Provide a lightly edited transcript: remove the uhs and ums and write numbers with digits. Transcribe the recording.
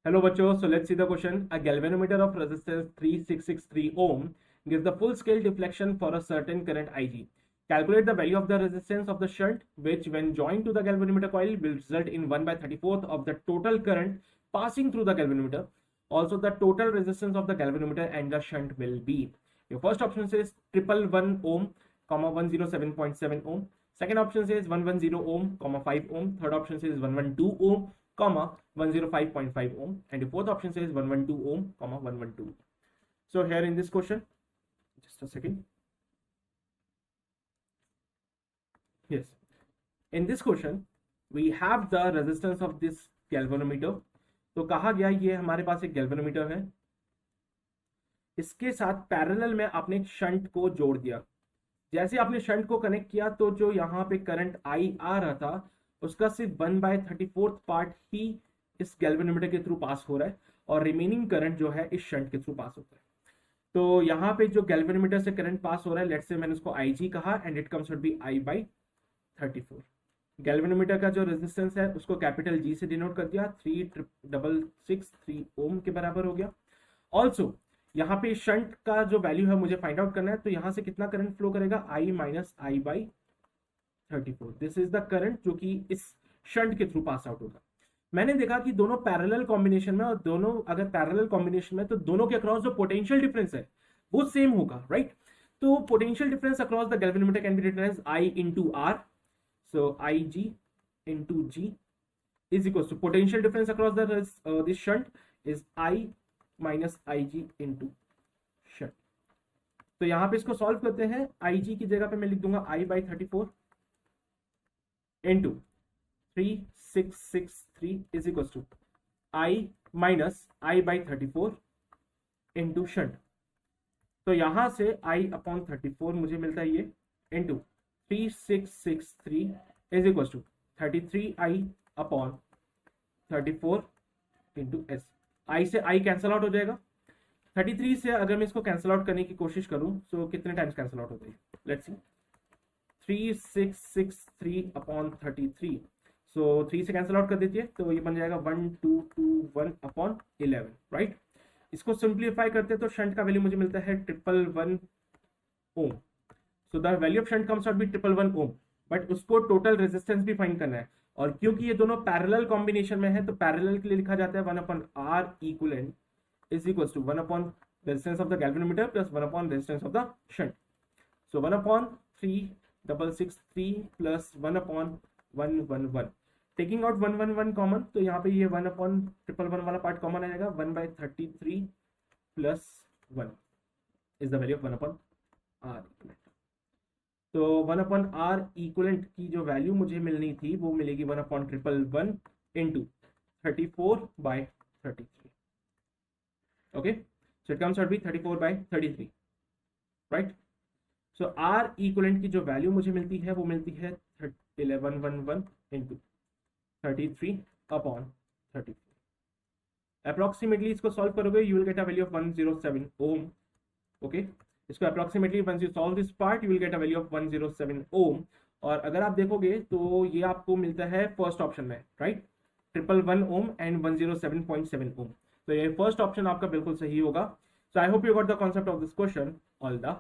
Hello bachcho, so let's see the question. A galvanometer of resistance 3663 ohm gives the full scale deflection for a certain current Ig. Calculate the value of the resistance of the shunt which when joined to the galvanometer coil will result in 1/34th of the total current passing through the galvanometer. Also the total resistance of the galvanometer and the shunt will be. Your first option says 111 ohm, 107.7 ohm. Second option says 110 ohm, 5 ohm. Third option says 112 ohm, 105.5 ohm, and the fourth option says 112 ohm, 112. So here in this question, just a second. Yes, in this question we have the resistance of this galvanometer. तो कहा गया ये हमारे पास एक galvanometer है, इसके साथ parallel में आपने एक शंट को जोड़ दिया. जैसे आपने शंट को कनेक्ट किया तो जो यहाँ पे करंट आई आ रहा था उसका सिर्फ 1/34 पार्ट ही इस गैल्वेनोमीटर के थ्रू पास हो रहा है और रिमेनिंग करंट जो है इस शंट के थ्रू पास होता है. तो यहाँ पे जो गैल्वेनोमीटर से करंट पास हो रहा है, लेट्स से मैंने उसको IG कहा and it comes to be I/34. Galvanometer का जो रेजिस्टेंस है उसको कैपिटल G से डिनोट कर दिया, 3663 ओम के बराबर हो गया. ऑल्सो यहाँ पे शंट का जो वैल्यू है मुझे फाइंड आउट करना है, तो यहाँ से कितना करंट फ्लो करेगा, I-I/34. This is the current जो कि इस शंट के थ्रू पास आउट होगा. मैंने देखा कि दोनों पैरेलल कॉम्बिनेशन में, और दोनों अगर पैरेलल कॉम्बिनेशन में तो दोनों के अक्रॉस जो पोटेंशियल डिफरेंस है वो सेम होगा, राइट. तो potential difference across the galvanometer can be written as I into R. So IG into G is equals to potential difference across this shunt is I minus IG into shunt. तो यहां पे इसको solve करते हैं. IG की जगह पे मैं लिख दूंगा I/34 into 3663 is equals to I minus I/34 into shunt. तो यहां से I/34 मुझे मिलता है ये into 3663 is equals to 33I/34 into S. I से I कैंसल आउट हो जाएगा. 33 से अगर मैं इसको कैंसल आउट करने की कोशिश करूं तो कितने टाइम्स कैंसल आउट होते हैं, लेट्स सी. 3663/33. सो 3 से कैंसल आउट कर दीजिए तो ये बन जाएगा 1221/11, राइट. इसको सिंप्लीफाई करते तो शंट का वैल्यू मुझे मिलता है 111 ohm. So the value of shunt comes out be 111 ohm, but उसको टोटल रेजिस्टेंस भी फाइंड करना है. और क्योंकि ये दोनों पैरेलल कॉम्बिनेशन में है तो पैरेलल के लिए लिखा जाता है 1/R equivalent is equals to 1/ resistance of the galvanometer plus 1/ resistance of the shunt. So 1/3663 plus 1/111. Taking out 111 common, तो यहाँ पे ये 1/111 वाला पार्ट कॉमन आ जाएगा. 1/33 plus 1 is the value of 1/R equivalent. तो 1/R इक्विवेलेंट की जो वैल्यू मुझे मिलनी थी वो मिलेगी 1/111 into 34/33. Okay, so it comes out be 34/33, right. So R equivalent की जो वैल्यू मुझे मिलती है वो मिलती है 1111 into 33/33. अप्रोक्सीमेटली इसको सॉल्व करोगे you will get a value of 107 ohm. Okay, इसको approximately once you solve this part you will get a value of 107 ohm. और अगर आप देखोगे तो ये आपको मिलता है फर्स्ट ऑप्शन में, राइट, 111 ओम एंड 107.7 ओम. तो ये फर्स्ट ऑप्शन आपका बिल्कुल सही होगा. So I hope you got the concept of this question. All the